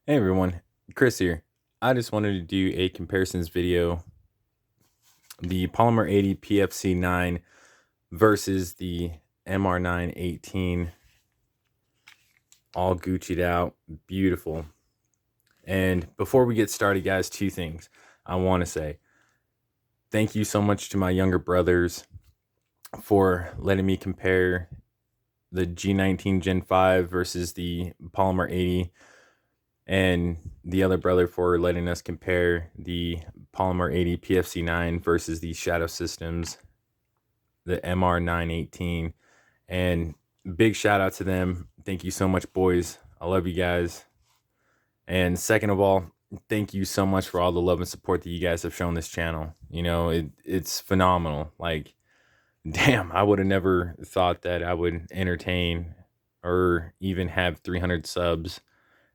Hey everyone, Chris here. I just wanted to do a comparisons video. The Polymer 80 PFC 9 versus the MR9 18. All Gucci'd out. Beautiful. And before we get started, guys, two things I want to say. Thank you so much to my younger brothers for letting me compare the G19 Gen 5 versus the Polymer 80, and the other brother for letting us compare the Polymer 80 PFC 9 versus the Shadow Systems, the MR 918. And big shout out to them. Thank you so much, boys. I love you guys. And second of all, thank you so much for all the love and support that you guys have shown this channel. You know, it's phenomenal. Like, damn, I would have never thought that I would entertain or even have 300 subs,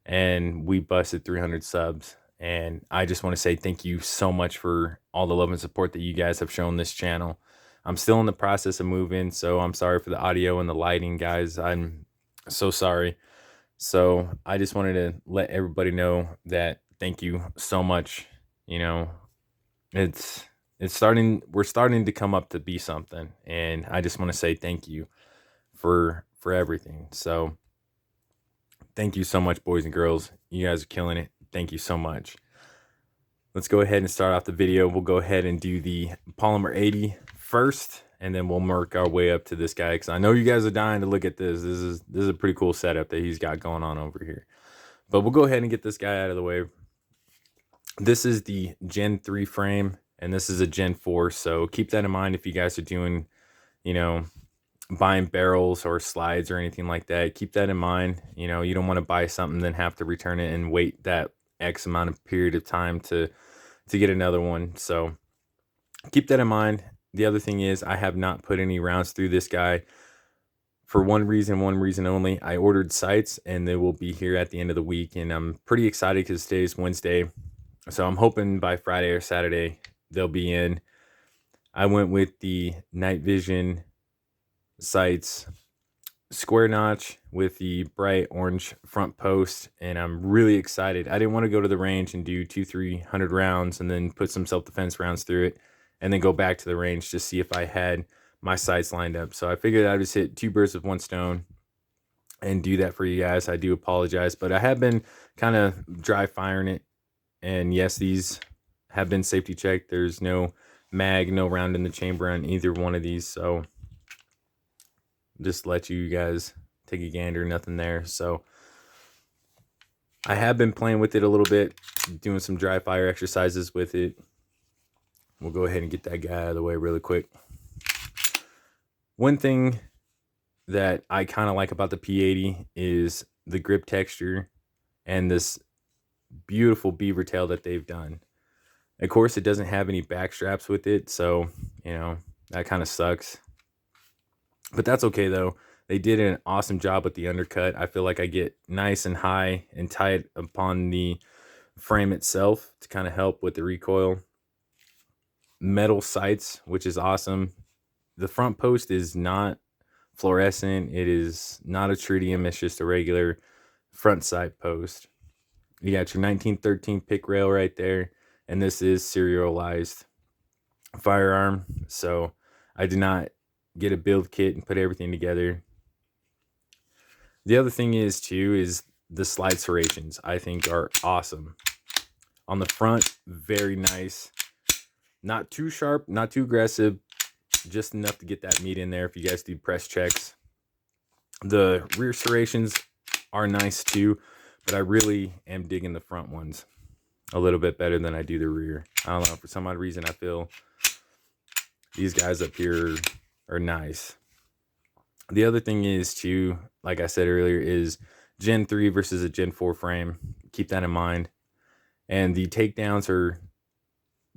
and we busted 300 subs. And I just want to say thank you so much for all the love and support that you guys have shown this channel. I'm still in the process of moving, so I'm sorry for the audio and the lighting, guys. I'm so sorry. So I just wanted to let everybody know that thank you so much. You know, it's we're starting to come up to be something, and I just want to say thank you for everything. So thank you so much, boys and girls. You guys are killing it. Thank you so much. Let's go ahead and start off the video. We'll go ahead and do the Polymer 80 first, and then we'll work our way up to this guy, because I know you guys are dying to look at this. This is a pretty cool setup that he's got going on over here. But we'll go ahead and get this guy out of the way. This is the Gen 3 frame, and this is a Gen 4, so keep that in mind if you guys are doing, you know, buying barrels or slides or anything like that. Keep that in mind. You know, you don't want to buy something then have to return it and wait that X amount of period of time to get another one. So keep that in mind. The other thing is, I have not put any rounds through this guy for one reason only. I ordered sights, and they will be here at the end of the week, and I'm pretty excited because today's Wednesday, so I'm hoping by Friday or Saturday they'll be in. I went with the night vision sights, square notch with the bright orange front post, and I'm really excited. I didn't want to go to the range and do 300 rounds and then put some self-defense rounds through it and then go back to the range to see if I had my sights lined up. So I figured I'd just hit two birds with one stone and do that for you guys. I do apologize, but I have been kind of dry firing it, and yes, these have been safety checked. There's no mag, no round in the chamber on either one of these, so just let you guys take a gander. Nothing there. So I have been playing with it a little bit, doing some dry fire exercises with it. We'll go ahead and get that guy out of the way really quick. One thing that I kind of like about the P80 is the grip texture and this beautiful beaver tail that they've done. Of course, it doesn't have any back straps with it, so you know that kind of sucks. But that's okay though. They did an awesome job with the undercut. I feel like I get nice and high and tight upon the frame itself to kind of help with the recoil. Metal sights, which is awesome. The front post is not fluorescent. It is not a tritium. It's just a regular front sight post. You got your 1913 pick rail right there, and this is serialized firearm. So I did not get a build kit and put everything together. The other thing is too is the slide serrations, I think, are awesome. On the front, very nice. Not too sharp, not too aggressive, just enough to get that meat in there if you guys do press checks. The rear serrations are nice too, but I really am digging the front ones a little bit better than I do the rear. I don't know, for some odd reason I feel these guys up here are nice. The other thing is too, like I said earlier, is Gen 3 versus a Gen 4 frame. Keep that in mind. And the takedowns are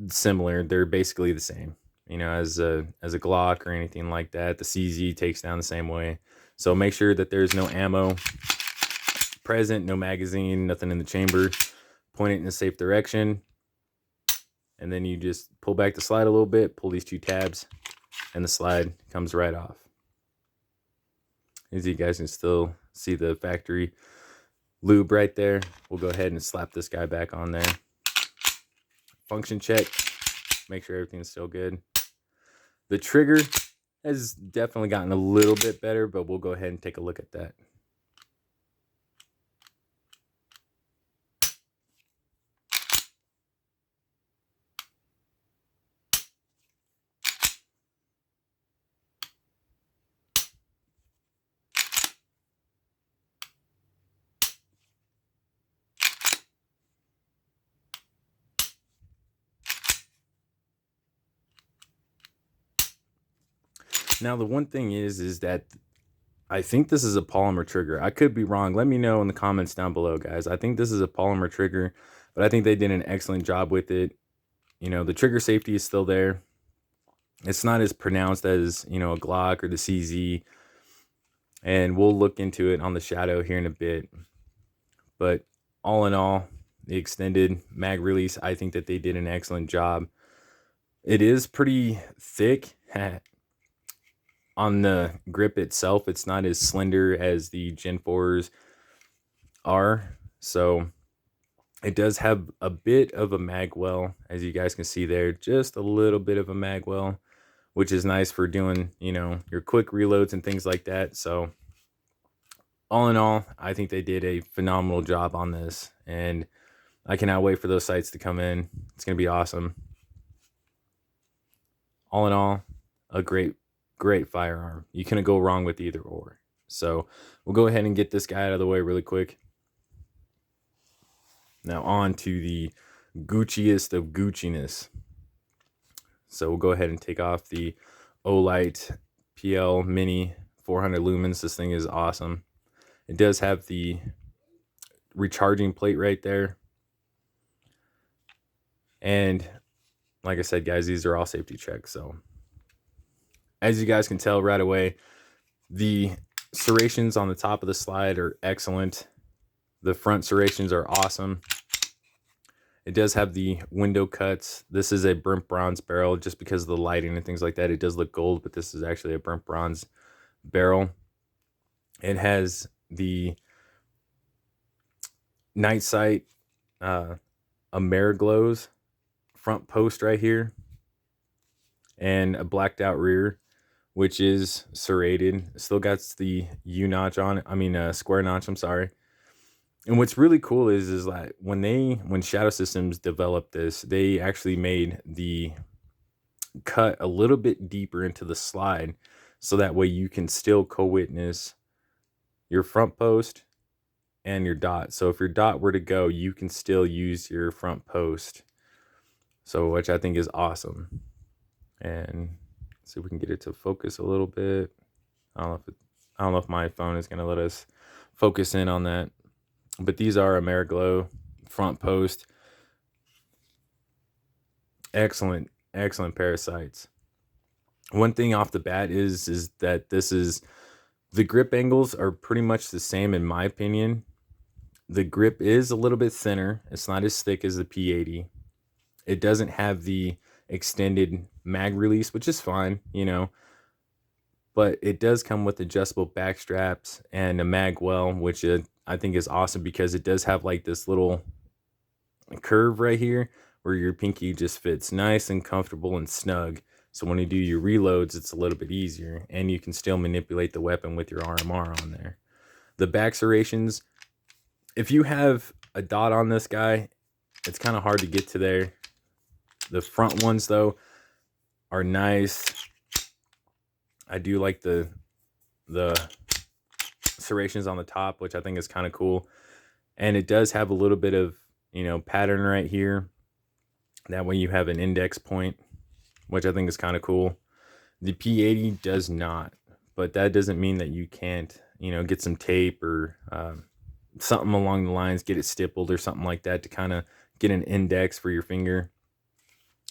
similar. They're basically the same, you know, as a Glock or anything like that. The CZ takes down the same way. So make sure that there's no ammo present, no magazine, nothing in the chamber. Point it in a safe direction. And then you just pull back the slide a little bit, pull these two tabs, and the slide comes right off. As you guys can still see the factory lube right there. We'll go ahead and slap this guy back on there. Function check, make sure everything's still good. The trigger has definitely gotten a little bit better, but we'll go ahead and take a look at that. Now, the one thing is that I think this is a polymer trigger. I could be wrong. Let me know in the comments down below, guys. I think this is a polymer trigger, but I think they did an excellent job with it. You know, the trigger safety is still there. It's not as pronounced as, you know, a Glock or the CZ. And we'll look into it on the Shadow here in a bit. But all in all, the extended mag release, I think that they did an excellent job. It is pretty thick. On the grip itself, it's not as slender as the Gen 4s are. So it does have a bit of a mag well, as you guys can see there, just a little bit of a mag well, which is nice for doing, you know, your quick reloads and things like that. So all in all, I think they did a phenomenal job on this, and I cannot wait for those sights to come in. It's going to be awesome. All in all, a great firearm. You couldn't go wrong with either or. So we'll go ahead and get this guy out of the way really quick. Now on to the Gucciest of Gucciness. So we'll go ahead and take off the Olight PL Mini 400 lumens. This thing is awesome. It does have the recharging plate right there. And like I said, guys, these are all safety checks. So as you guys can tell right away, the serrations on the top of the slide are excellent. The front serrations are awesome. It does have the window cuts. This is a burnt bronze barrel just because of the lighting and things like that. It does look gold, but this is actually a burnt bronze barrel. It has the night sight Ameriglows front post right here, and a blacked out rear, which is serrated. Still got the U notch on it. I mean, square notch. I'm sorry. And what's really cool is that when Shadow Systems developed this, they actually made the cut a little bit deeper into the slide, so that way you can still co-witness your front post and your dot. So if your dot were to go, you can still use your front post. So, which I think is awesome. And see if we can get it to focus a little bit. I don't know if my phone is going to let us focus in on that. But these are Ameriglow front post. Excellent pair of sights. One thing off the bat is that the grip angles are pretty much the same in my opinion. The grip is a little bit thinner. It's not as thick as the P80. It doesn't have the extended mag release, which is fine, you know. But it does come with adjustable back straps and a mag well, which I think is awesome because it does have like this little curve right here where your pinky just fits nice and comfortable and snug. So when you do your reloads, it's a little bit easier, and you can still manipulate the weapon with your RMR on there. The back serrations, if you have a dot on this guy, it's kind of hard to get to there. The front ones though are nice. I do like the serrations on the top, which I think is kind of cool. And it does have a little bit of, you know, pattern right here. That way you have an index point, which I think is kind of cool. The P80 does not, but that doesn't mean that you can't, you know, get some tape or something along the lines, get it stippled or something like that to kind of get an index for your finger.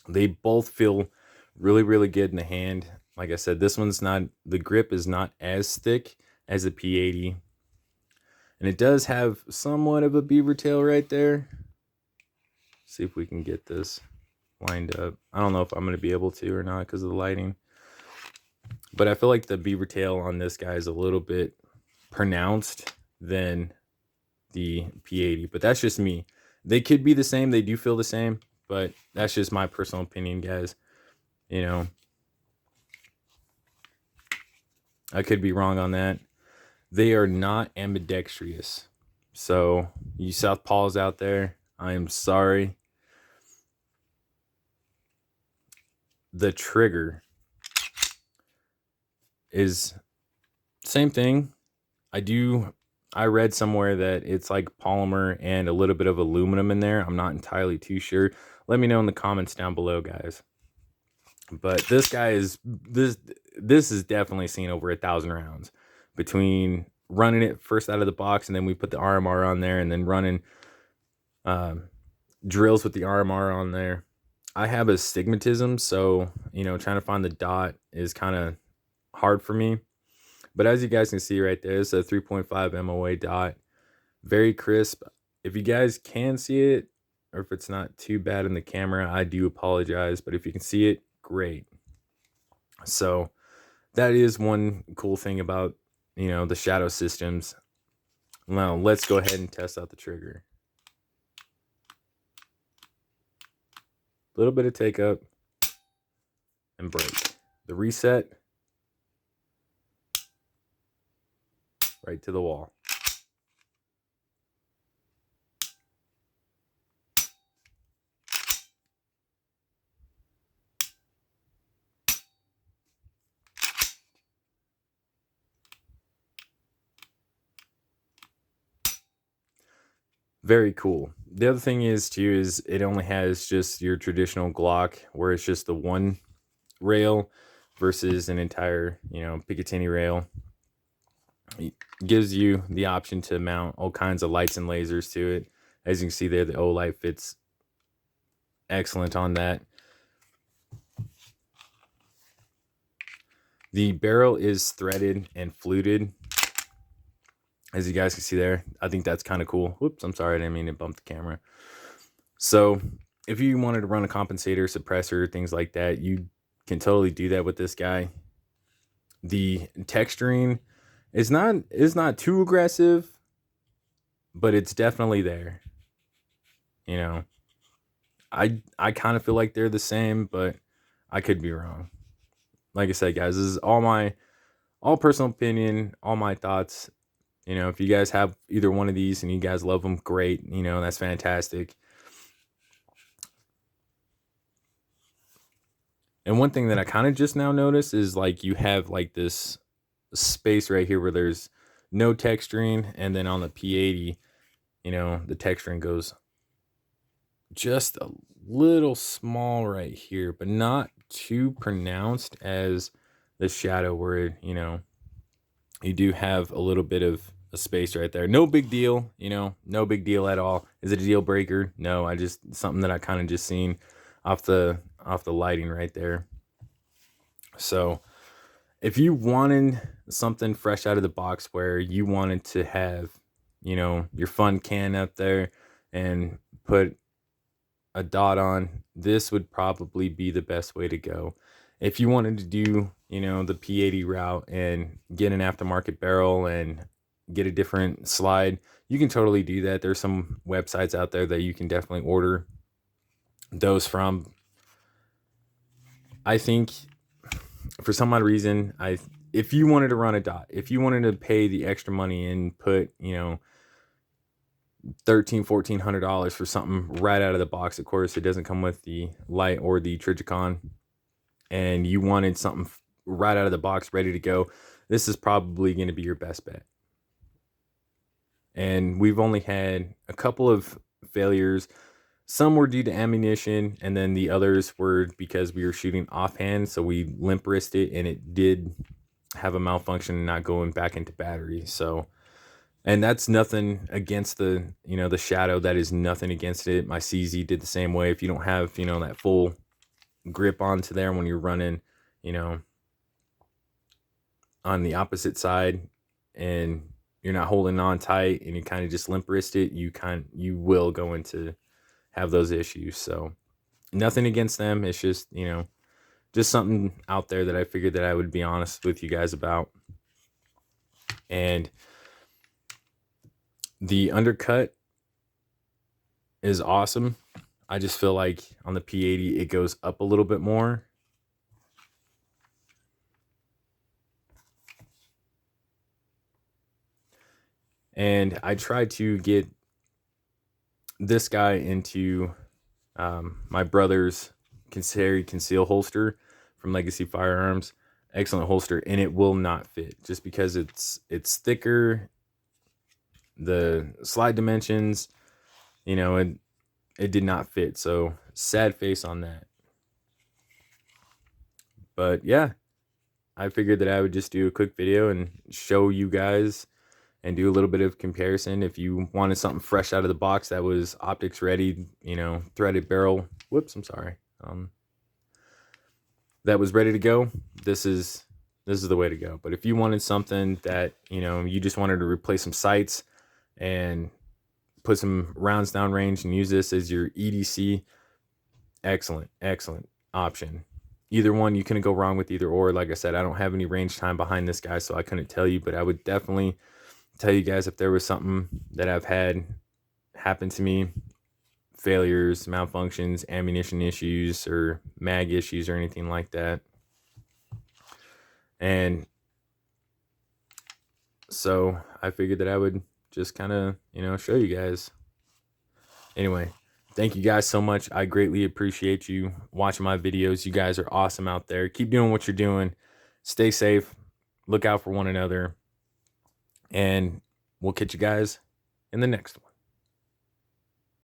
They both feel really, really good in the hand. Like I said, this one's not, the grip is not as thick as the P80. And it does have somewhat of a beaver tail right there. See if we can get this lined up. I don't know if I'm going to be able to or not because of the lighting. But I feel like the beaver tail on this guy is a little bit pronounced than the P80, but that's just me. They could be the same. They do feel the same, but that's just my personal opinion, guys. You know, I could be wrong on that. They are not ambidextrous. So, you Southpaws out there, I am sorry. The trigger is same thing. I read somewhere that it's like polymer and a little bit of aluminum in there. I'm not entirely too sure. Let me know in the comments down below, guys. But this guy is this is definitely seen over 1,000 rounds between running it first out of the box, and then we put the RMR on there, and then running drills with the RMR on there. I have astigmatism, so trying to find the dot is kind of hard for me. But as you guys can see right there, it's a 3.5 MOA dot, very crisp. If you guys can see it, or if it's not too bad in the camera, I do apologize. But if you can see it, great. So that is one cool thing about the shadow systems. Now let's go ahead and test out the trigger. A little bit of take up and break. The reset, right to the wall. Very cool. The other thing is too is it only has just your traditional Glock, where it's just the one rail versus an entire Picatinny rail. It gives you the option to mount all kinds of lights and lasers to it. As you can see there, the O light fits excellent on that. The barrel is threaded and fluted, as you guys can see there. I think that's kind of cool. Whoops, I'm sorry, I didn't mean to bump the camera. So if you wanted to run a compensator, suppressor, things like that, you can totally do that with this guy. The texturing is not too aggressive, but it's definitely there. I kind of feel like they're the same, but I could be wrong. Like I said, guys, this is all personal opinion, all my thoughts. If you guys have either one of these and you guys love them, great. That's fantastic. And one thing that I kind of just now noticed is like you have like this space right here where there's no texturing, and then on the P80, the texturing goes just a little small right here, but not too pronounced as the shadow, where you do have a little bit of a space right there. No big deal, no big deal at all. Is it a deal breaker? No, something that I kind of just seen off the lighting right there. So if you wanted something fresh out of the box, where you wanted to have your fun can up there and put a dot on, this would probably be the best way to go. If you wanted to do the P80 route and get an aftermarket barrel and get a different slide, you can totally do that. There's some websites out there that you can definitely order those from. I think for some odd reason, if you wanted to run a dot, if you wanted to pay the extra money and put $1,300-$1,400 for something right out of the box, of course it doesn't come with the light or the Trijicon, and you wanted something right out of the box ready to go, this is probably going to be your best bet. And we've only had a couple of failures. Some were due to ammunition, and then the others were because we were shooting offhand, so we limp wristed it, and it did have a malfunction and not going back into battery. So, and that's nothing against the the shadow. That is nothing against it. My CZ did the same way. If you don't have that full grip onto there when you're running on the opposite side, and you're not holding on tight, and you kind of just limp wrist it, you will go into have those issues. So nothing against them. It's just just something out there that I figured that I would be honest with you guys about. And The undercut is awesome. I just feel like on the P80 it goes up a little bit more. And I tried to get this guy into my brother's carry conceal holster from Legacy Firearms. Excellent holster, and it will not fit just because it's thicker. The slide dimensions, you know, it did not fit. So sad face on that. But yeah, I figured that I would just do a quick video and show you guys and do a little bit of comparison. If you wanted something fresh out of the box that was optics ready, you know, threaded barrel, whoops, I'm sorry, that was ready to go, this is the way to go. But if you wanted something that, you know, you just wanted to replace some sights and put some rounds down range and use this as your EDC, excellent option. Either one, you couldn't go wrong with either or. Like I said, I don't have any range time behind this guy, so I couldn't tell you, but I would definitely tell you guys if there was something that I've had happen to me, failures, malfunctions, ammunition issues, or mag issues, or anything like that. And so I figured that I would just kind of, you know, show you guys. Anyway, thank you guys so much. I greatly appreciate you watching my videos. You guys are awesome out there. Keep doing what you're doing. Stay safe. Look out for one another. And we'll catch you guys in the next one.